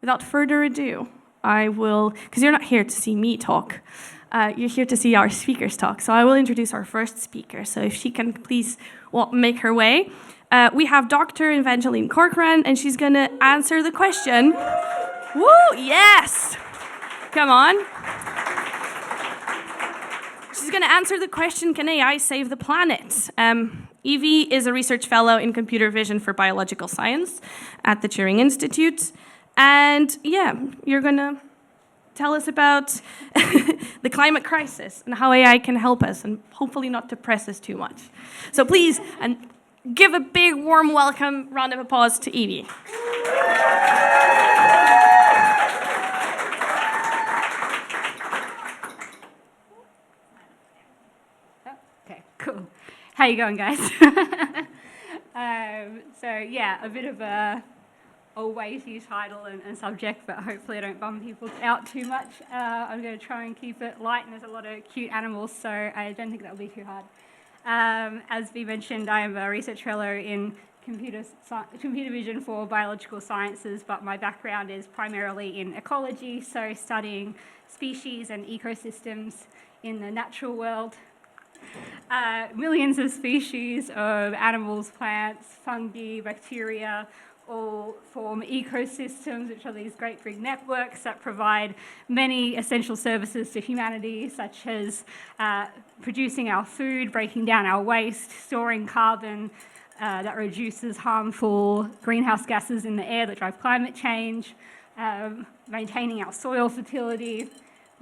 without further ado, I will, because you're not here to see me talk, you're here to see our speakers talk. So I will introduce our first speaker. So if she can please make her way. We have Dr. Evangeline Corcoran, and she's going to answer the question. Woo, yes! Come on. She's going to answer the question, can AI save the planet? Evie is a research fellow in computer vision for biological science at the Turing Institute. And yeah, you're going to tell us about the climate crisis and how AI can help us and hopefully not depress us too much. So please, and give a big warm welcome, round of applause to Evie. Okay, cool. How you going, guys? So yeah, a bit of a weighty title and subject, but hopefully I don't bum people out too much. I'm going to try and keep it light, and there's a lot of cute animals, so I don't think that'll be too hard. As we mentioned, I am a research fellow in computer vision for biological sciences, but my background is primarily in ecology, so studying species and ecosystems in the natural world. Millions of species of animals, plants, fungi, bacteria, all form ecosystems, which are these great big networks that provide many essential services to humanity, such as producing our food, breaking down our waste, storing carbon that reduces harmful greenhouse gases in the air that drive climate change, maintaining our soil fertility,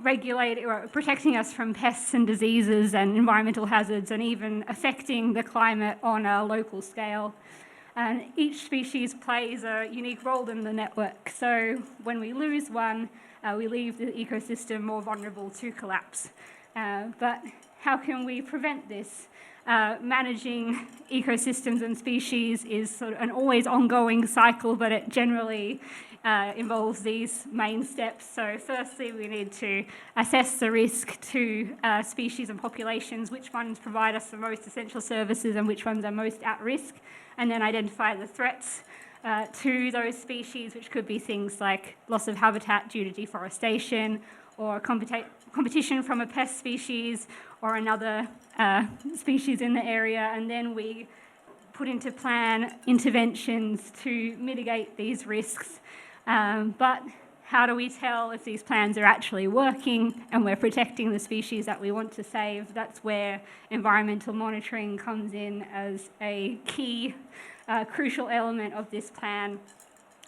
protecting us from pests and diseases and environmental hazards, and even affecting the climate on a local scale. And each species plays a unique role in the network. So when we lose one, we leave the ecosystem more vulnerable to collapse. But how can we prevent this? Managing ecosystems and species is sort of an always ongoing cycle, but it generally involves these main steps. So firstly, we need to assess the risk to species and populations, which ones provide us the most essential services and which ones are most at risk, and then identify the threats to those species, which could be things like loss of habitat due to deforestation, or competition from a pest species or another species in the area, and then we put into plan interventions to mitigate these risks. But how do we tell if these plans are actually working and we're protecting the species that we want to save? That's where environmental monitoring comes in as a key, crucial element of this plan,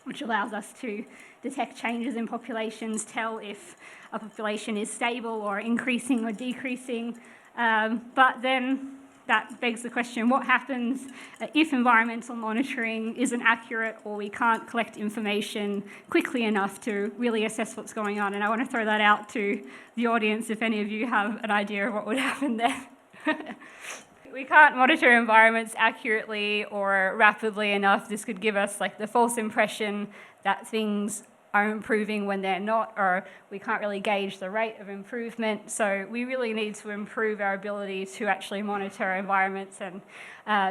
which allows us to detect changes in populations, tell if a population is stable or increasing or decreasing. But then that begs the question, what happens if environmental monitoring isn't accurate or we can't collect information quickly enough to really assess what's going on? And I want to throw that out to the audience if any of you have an idea of what would happen there. We can't monitor environments accurately or rapidly enough. This could give us the false impression that things are improving when they're not, or we can't really gauge the rate of improvement. So we really need to improve our ability to actually monitor environments, and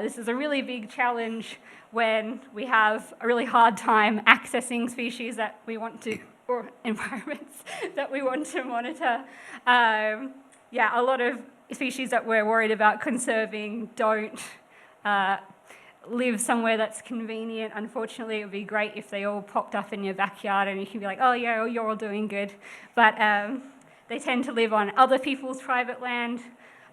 this is a really big challenge when we have a really hard time accessing species that we want to, or environments that we want to monitor. A lot of species that we're worried about conserving don't live somewhere that's convenient. Unfortunately, it would be great if they all popped up in your backyard and you can be like, oh yeah, you're all doing good. But they tend to live on other people's private land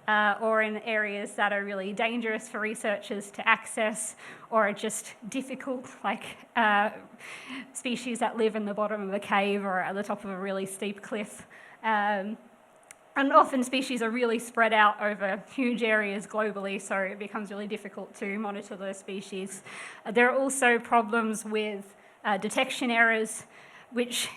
or in areas that are really dangerous for researchers to access, or are just difficult, like species that live in the bottom of a cave or at the top of a really steep cliff. And often species are really spread out over huge areas globally, so it becomes really difficult to monitor those species. There are also problems with detection errors, which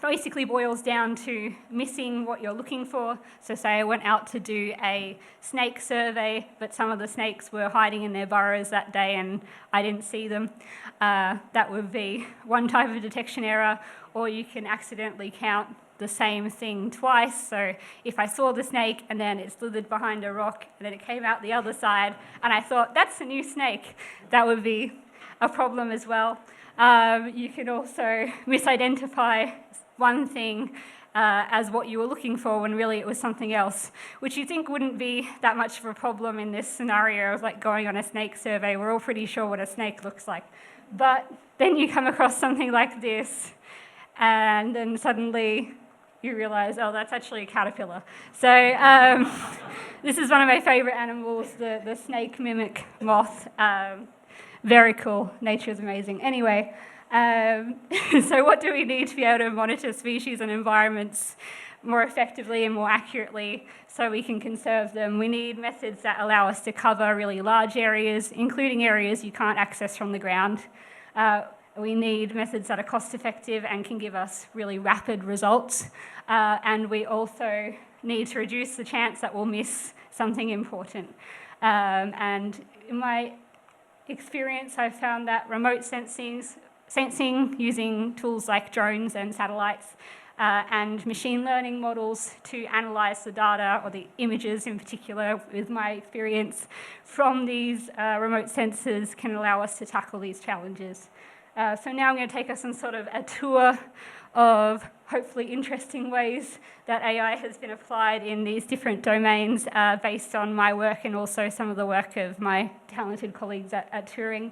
basically boils down to missing what you're looking for. So say I went out to do a snake survey, but some of the snakes were hiding in their burrows that day and I didn't see them. That would be one type of detection error, or you can accidentally count the same thing twice. So if I saw the snake and then it slithered behind a rock and then it came out the other side and I thought, that's a new snake, that would be a problem as well. You can also misidentify one thing as what you were looking for when really it was something else, which you think wouldn't be that much of a problem in this scenario of like going on a snake survey. We're all pretty sure what a snake looks like. But then you come across something like this, and then suddenly you realize, oh, that's actually a caterpillar. So this is one of my favorite animals, the snake mimic moth. Very cool. Nature is amazing. Anyway, so what do we need to be able to monitor species and environments more effectively and more accurately so we can conserve them? We need methods that allow us to cover really large areas, including areas you can't access from the ground. We need methods that are cost-effective and can give us really rapid results. And we also need to reduce the chance that we'll miss something important. And in my experience, I've found that remote sensing using tools like drones and satellites and machine learning models to analyze the data, or the images in particular, with my experience from these remote sensors, can allow us to tackle these challenges. So now I'm going to take us on sort of a tour of hopefully interesting ways that AI has been applied in these different domains based on my work and also some of the work of my talented colleagues at Turing.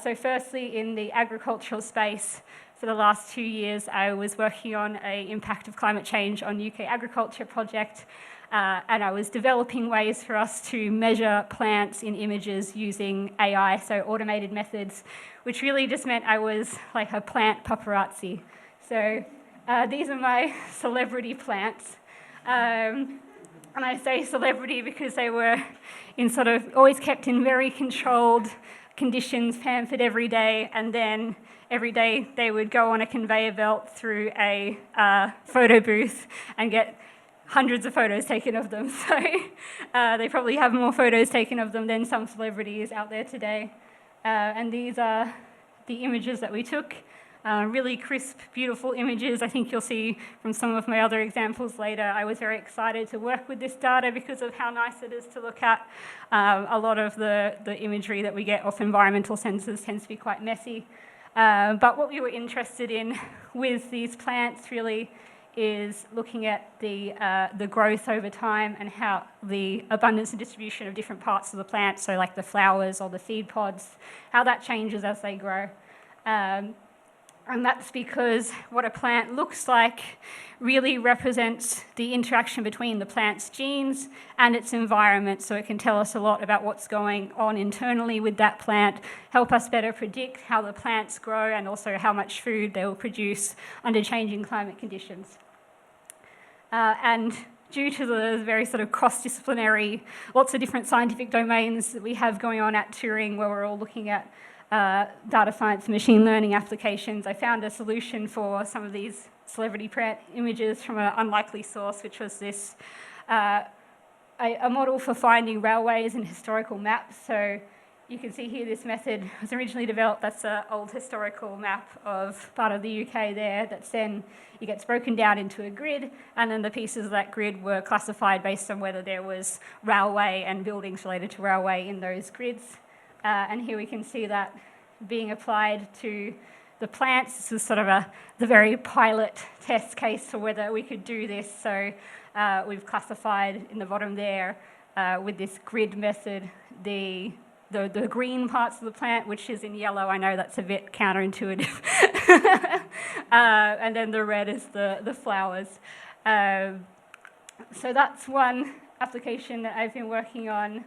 So firstly, in the agricultural space, for the last 2 years, I was working on an impact of climate change on UK agriculture project, and I was developing ways for us to measure plants in images using AI, so automated methods, which really just meant I was like a plant paparazzi. So these are my celebrity plants. And I say celebrity because they were in sort of always kept in very controlled conditions, pampered every day, and then every day they would go on a conveyor belt through a photo booth and get hundreds of photos taken of them. So they probably have more photos taken of them than some celebrities out there today. And these are the images that we took. Really crisp, beautiful images. I think you'll see from some of my other examples later. I was very excited to work with this data because of how nice it is to look at. A lot of the imagery that we get off environmental sensors tends to be quite messy. But what we were interested in with these plants really is looking at the growth over time and how the abundance and distribution of different parts of the plant, so like the flowers or the seed pods, how that changes as they grow. And that's because what a plant looks like really represents the interaction between the plant's genes and its environment. So it can tell us a lot about what's going on internally with that plant, help us better predict how the plants grow and also how much food they will produce under changing climate conditions. And due to the very sort of cross-disciplinary, lots of different scientific domains that we have going on at Turing, where we're all looking at data science, machine learning applications, I found a solution for some of these celebrity plant images from an unlikely source, which was this a model for finding railways and historical maps. So you can see here this method was originally developed. That's an old historical map of part of the UK there. That's then, it gets broken down into a grid, and then the pieces of that grid were classified based on whether there was railway and buildings related to railway in those grids. And here we can see that being applied to the plants. This is sort of the very pilot test case for whether we could do this. So we've classified in the bottom there with this grid method the green parts of the plant, which is in yellow. I know that's a bit counterintuitive. And then the red is the flowers. So that's one application that I've been working on.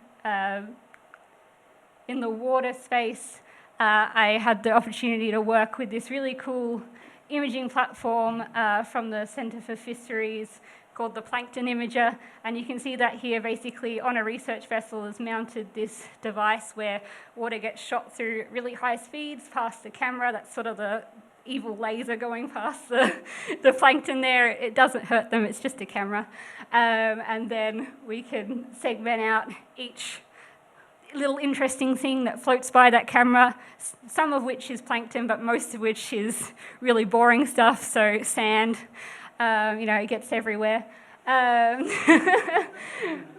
In the water space, I had the opportunity to work with this really cool imaging platform from the Centre for Fisheries called the Plankton Imager. And you can see that here basically on a research vessel is mounted this device where water gets shot through really high speeds past the camera. That's sort of the evil laser going past the plankton there. It doesn't hurt them, it's just a camera. And then we can segment out each little interesting thing that floats by that camera, some of which is plankton, but most of which is really boring stuff, so sand, it gets everywhere.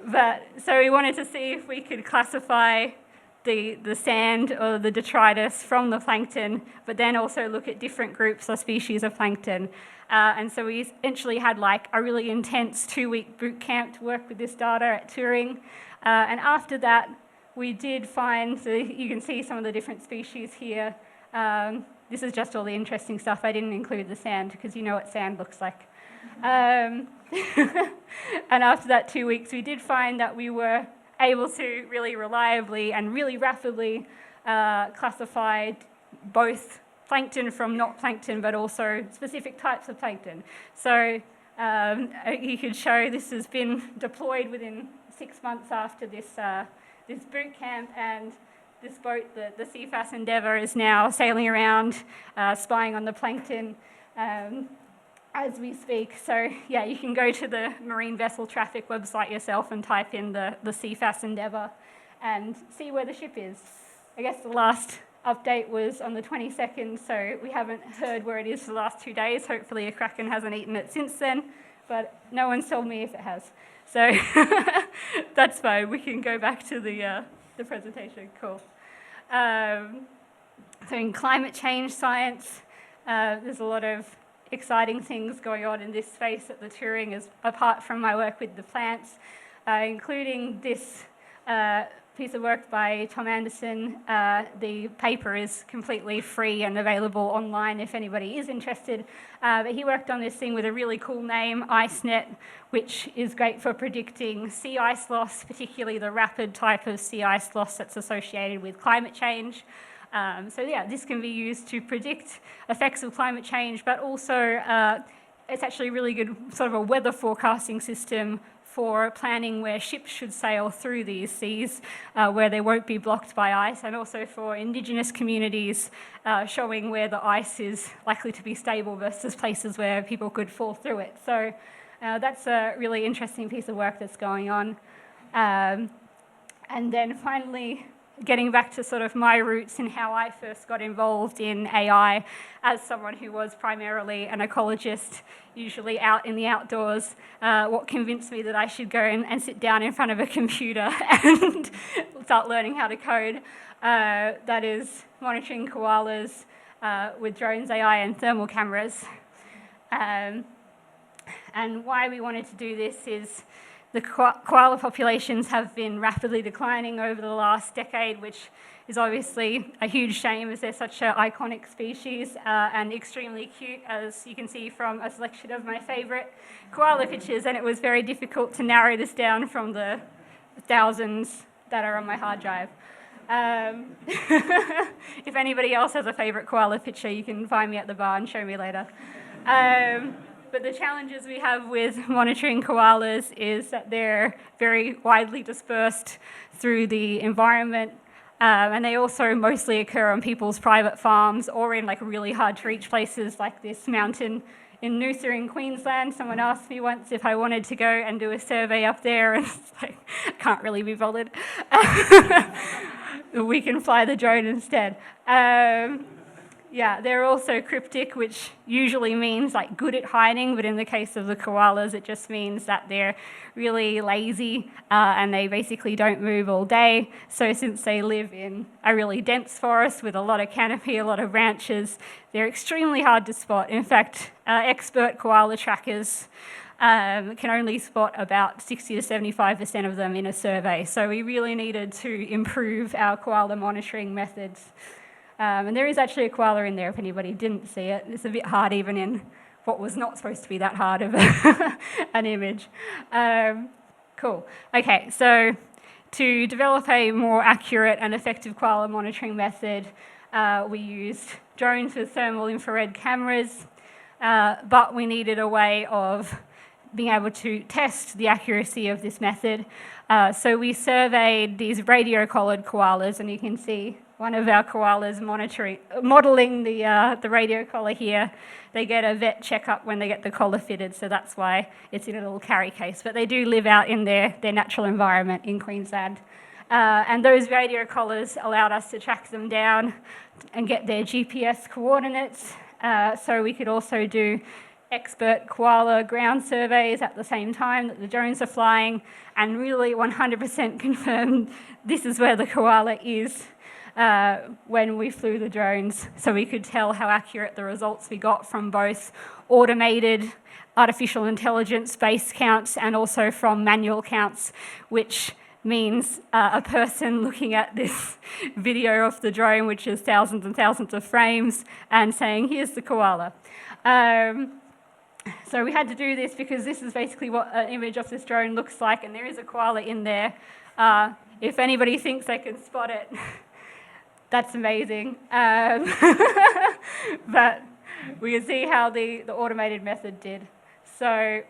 But so we wanted to see if we could classify the sand or the detritus from the plankton, but then also look at different groups or species of plankton. And so we essentially had like a really intense 2-week boot camp to work with this data at Turing. And after that, we did find, so you can see some of the different species here. This is just all the interesting stuff. I didn't include the sand because you know what sand looks like. And after that 2 weeks, we did find that we were able to really reliably and really rapidly classify both plankton from not plankton, but also specific types of plankton. So you could show this has been deployed within 6 months after this boot camp, and this boat, the CFAS Endeavour, is now sailing around, spying on the plankton as we speak. So yeah, you can go to the Marine Vessel Traffic website yourself and type in the CFAS Endeavour and see where the ship is. I guess the last update was on the 22nd, so we haven't heard where it is for the last 2 days. Hopefully a kraken hasn't eaten it since then, but no one's told me if it has. So that's fine. We can go back to the presentation. Cool. So in climate change science, there's a lot of exciting things going on in this space at the Turing, apart from my work with the plants, including this piece of work by Tom Anderson. The paper is completely free and available online if anybody is interested. But he worked on this thing with a really cool name, IceNet, which is great for predicting sea ice loss, particularly the rapid type of sea ice loss that's associated with climate change. So yeah, this can be used to predict effects of climate change, but also it's actually a really good sort of a weather forecasting system for planning where ships should sail through these seas, where they won't be blocked by ice, and also for Indigenous communities, showing where the ice is likely to be stable versus places where people could fall through it. So that's a really interesting piece of work that's going on. And then finally, getting back to sort of my roots and how I first got involved in AI as someone who was primarily an ecologist, usually out in the outdoors, what convinced me that I should go and sit down in front of a computer and start learning how to code. That is monitoring koalas with drones, AI, and thermal cameras. And why we wanted to do this is the koala populations have been rapidly declining over the last decade, which is obviously a huge shame as they're such an iconic species and extremely cute, as you can see from a selection of my favourite koala pictures. And it was very difficult to narrow this down from the thousands that are on my hard drive. If anybody else has a favourite koala picture, you can find me at the bar and show me later. But the challenges we have with monitoring koalas is that they're very widely dispersed through the environment, and they also mostly occur on people's private farms or in like really hard to reach places like this mountain in Noosa in Queensland. Someone asked me once if I wanted to go and do a survey up there, and it's like, I can't really be bothered. We can fly the drone instead. Yeah, they're also cryptic, which usually means like good at hiding, but in the case of the koalas, it just means that they're really lazy and they basically don't move all day. So since they live in a really dense forest with a lot of canopy, a lot of branches, they're extremely hard to spot. In fact, expert koala trackers can only spot about 60 to 75% of them in a survey. So we really needed to improve our koala monitoring methods. And there is actually a koala in there if anybody didn't see it. It's a bit hard even in what was not supposed to be that hard of an image. Cool. Okay, so to develop a more accurate and effective koala monitoring method, we used drones with thermal infrared cameras, but we needed a way of being able to test the accuracy of this method. So we surveyed these radio-collared koalas, and you can see one of our koalas modelling the radio collar here. They get a vet checkup when they get the collar fitted, so that's why it's in a little carry case. But they do live out in their natural environment in Queensland. And those radio collars allowed us to track them down and get their GPS coordinates. So we could also do expert koala ground surveys at the same time that the drones are flying, and really 100% confirmed this is where the koala is when we flew the drones. So we could tell how accurate the results we got from both automated artificial intelligence base counts and also from manual counts, which means a person looking at this video of the drone, which is thousands and thousands of frames, and saying, here's the koala. So we had to do this because this is basically what an image of this drone looks like, and there is a koala in there. If anybody thinks they can spot it, that's amazing. But we can see how the automated method did. So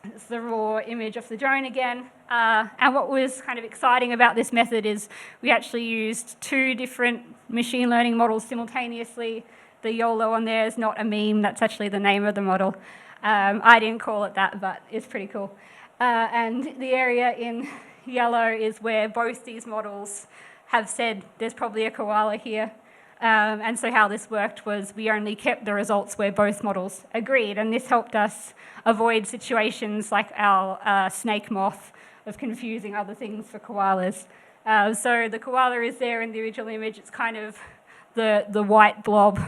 it's the raw image of the drone again. And what was kind of exciting about this method is we actually used 2 different machine learning models simultaneously. The YOLO on there is not a meme, that's actually the name of the model. I didn't call it that, but it's pretty cool. And the area in yellow is where both these models have said there's probably a koala here. And so how this worked was we only kept the results where both models agreed, and this helped us avoid situations like our snake moth of confusing other things for koalas. So the koala is there in the original image. It's kind of the white blob,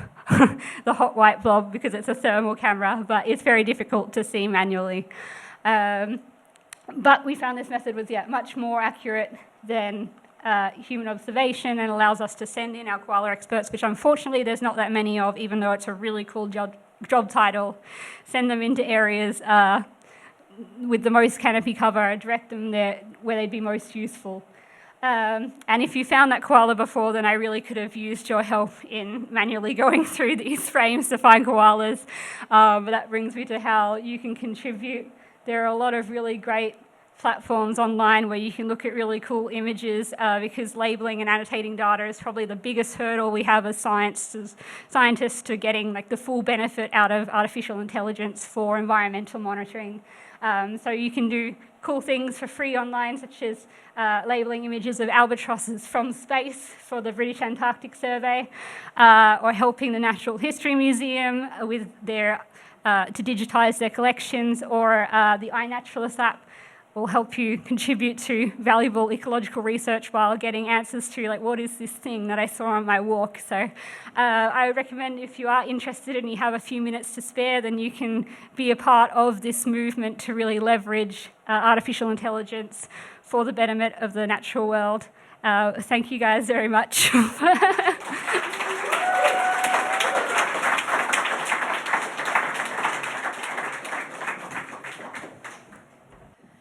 the hot white blob, because it's a thermal camera, but it's very difficult to see manually. But we found this method was much more accurate than human observation, and allows us to send in our koala experts, which unfortunately there's not that many of, even though it's a really cool job title. Send them into areas with the most canopy cover, direct them there where they'd be most useful. And if you found that koala before, then I really could have used your help in manually going through these frames to find koalas. But that brings me to how you can contribute. There are a lot of really great platforms online where you can look at really cool images, because labeling and annotating data is probably the biggest hurdle we have as scientists to getting like the full benefit out of artificial intelligence for environmental monitoring. So you can do cool things for free online, such as labeling images of albatrosses from space for the British Antarctic Survey, or helping the Natural History Museum with their to digitise their collections, or the iNaturalist app will help you contribute to valuable ecological research while getting answers to, like, what is this thing that I saw on my walk? So I would recommend, if you are interested and you have a few minutes to spare, then you can be a part of this movement to really leverage artificial intelligence for the betterment of the natural world. Thank you guys very much.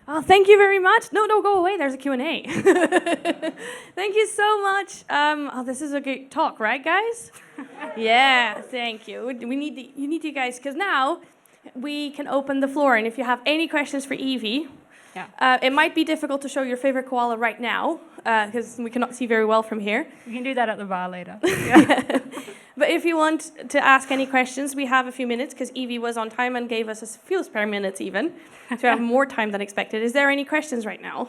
Oh, thank you very much. No, go away. There's a Q&A. Thank you so much. This is a good talk, right, guys? Yeah, thank you. You need you guys, because now we can open the floor. And if you have any questions for Evie, it might be difficult to show your favorite koala right now, because we cannot see very well from here. We can do that at the bar later. Yeah. But if you want to ask any questions, we have a few minutes, because Evie was on time and gave us a few spare minutes even, so we have more time than expected. Is there any questions right now?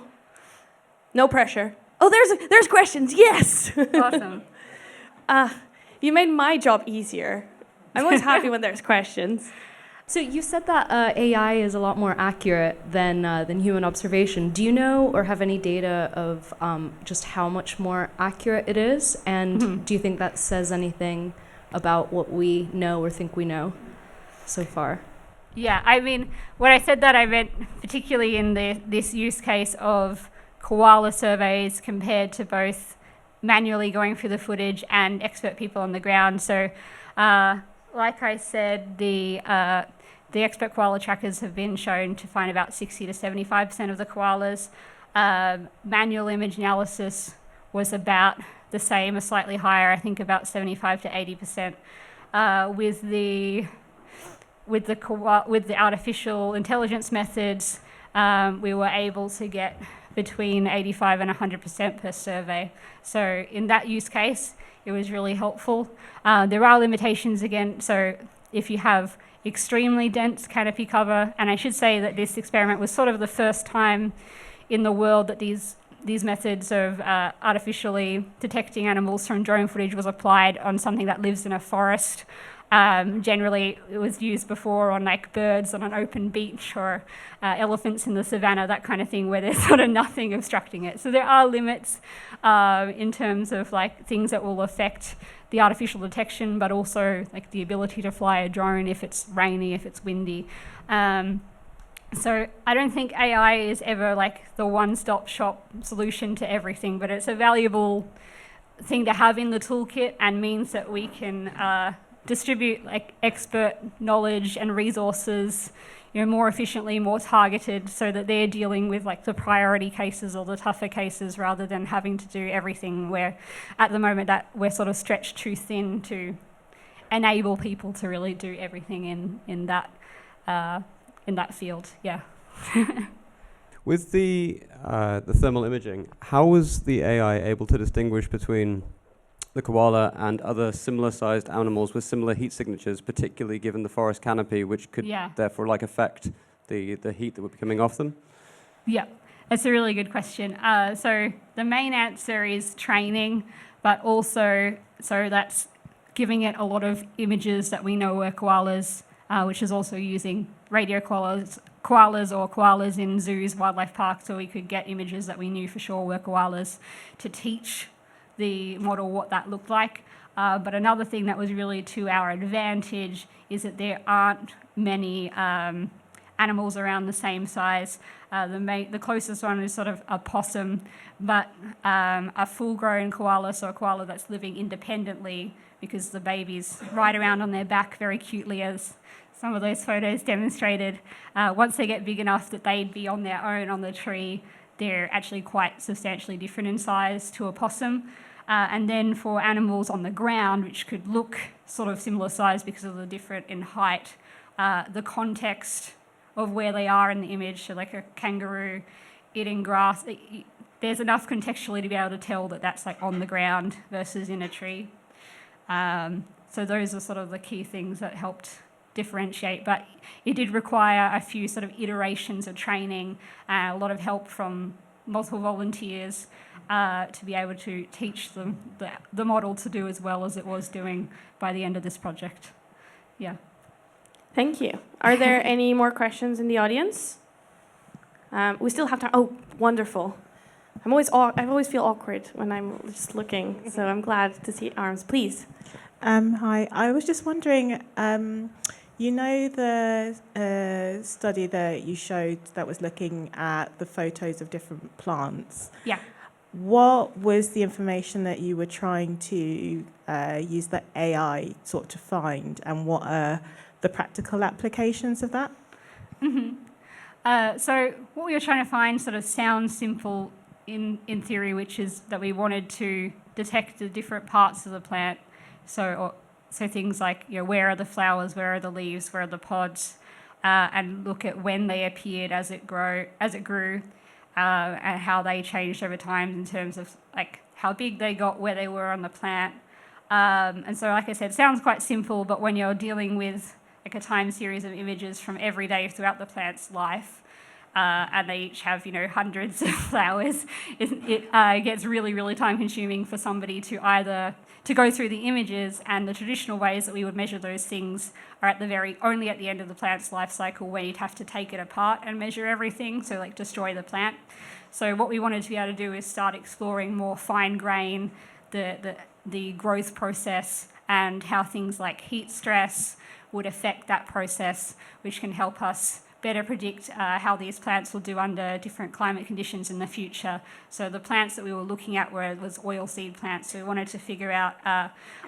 No pressure. Oh, there's questions, yes! Awesome. You made my job easier. I'm always happy when there's questions. So you said that AI is a lot more accurate than human observation. Do you know or have any data of just how much more accurate it is? And do you think that says anything about what we know or think we know so far? Yeah, I mean, when I said that, I meant particularly in this use case of koala surveys compared to both manually going through the footage and expert people on the ground. So, like I said, the expert koala trackers have been shown to find about 60 to 75% of the koalas. Manual image analysis was about the same, or slightly higher, I think about 75 to 80%. With the artificial intelligence methods, we were able to get between 85 and 100% per survey. So in that use case, it was really helpful. There are limitations again, so if you have extremely dense canopy cover, and I should say that this experiment was sort of the first time in the world that these methods of artificially detecting animals from drone footage was applied on something that lives in a forest. Generally, it was used before on like birds on an open beach or elephants in the savannah, that kind of thing, where there's sort of nothing obstructing it. So there are limits in terms of like things that will affect the artificial detection, but also like the ability to fly a drone if it's rainy, if it's windy. So I don't think AI is ever like the one-stop shop solution to everything, but it's a valuable thing to have in the toolkit and means that we can distribute like expert knowledge and resources, more efficiently, more targeted, so that they're dealing with like the priority cases or the tougher cases rather than having to do everything, where at the moment that we're sort of stretched too thin to enable people to really do everything in that field. Yeah. With the thermal imaging, how was the AI able to distinguish between the koala and other similar-sized animals with similar heat signatures, particularly given the forest canopy, which could therefore affect the heat that would be coming off them? Yeah, that's a really good question. So the main answer is training, but also so that's giving it a lot of images that we know were koalas, which is also using radio koalas or koalas in zoos, wildlife parks, so we could get images that we knew for sure were koalas to teach the model what that looked like. But another thing that was really to our advantage is that there aren't many animals around the same size. The closest one is sort of a possum, but a full-grown koala, so a koala that's living independently because the babies ride around on their back very cutely, as some of those photos demonstrated. Once they get big enough that they'd be on their own on the tree, they're actually quite substantially different in size to a possum. And then for animals on the ground, which could look sort of similar size because of the difference in height, the context of where they are in the image, so like a kangaroo eating grass, there's enough contextually to be able to tell that that's like on the ground versus in a tree. So those are sort of the key things that helped differentiate, but it did require a few sort of iterations of training, a lot of help from multiple volunteers to be able to teach them the model to do as well as it was doing by the end of this project. Yeah. Thank you. Are there any more questions in the audience? We still have time. Oh, wonderful. I always feel awkward when I'm just looking, so I'm glad to see arms. Please. Hi. I was just wondering, the study that you showed that was looking at the photos of different plants? Yeah. What was the information that you were trying to use the AI sort to find, and what are the practical applications of that? Mm-hmm. So what we were trying to find sort of sounds simple in theory, which is that we wanted to detect the different parts of the plant. So things like, where are the flowers, where are the leaves, where are the pods, and look at when they appeared as it grew, and how they changed over time in terms of like how big they got, where they were on the plant. And so, like I said, it sounds quite simple, but when you're dealing with like a time series of images from every day throughout the plant's life, and they each have, hundreds of flowers, it gets really, really time consuming for somebody to either to go through the images, and the traditional ways that we would measure those things are only at the end of the plant's life cycle, where you'd have to take it apart and measure everything, so like destroy the plant. So what we wanted to be able to do is start exploring more fine grain, the growth process, and how things like heat stress would affect that process, which can help us better predict how these plants will do under different climate conditions in the future. So the plants that we were looking at was oilseed plants. So we wanted to figure out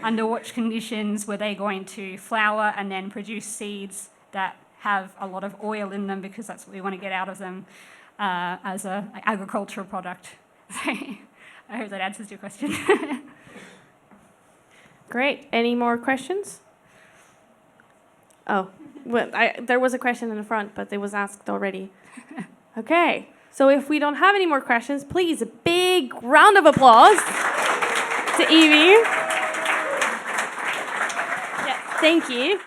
under what conditions were they going to flower and then produce seeds that have a lot of oil in them, because that's what we want to get out of them as an agricultural product. So I hope that answers your question. Great. Any more questions? Oh. Well, there was a question in the front, but it was asked already. Okay, so if we don't have any more questions, please, a big round of applause to Evie. Yeah, thank you.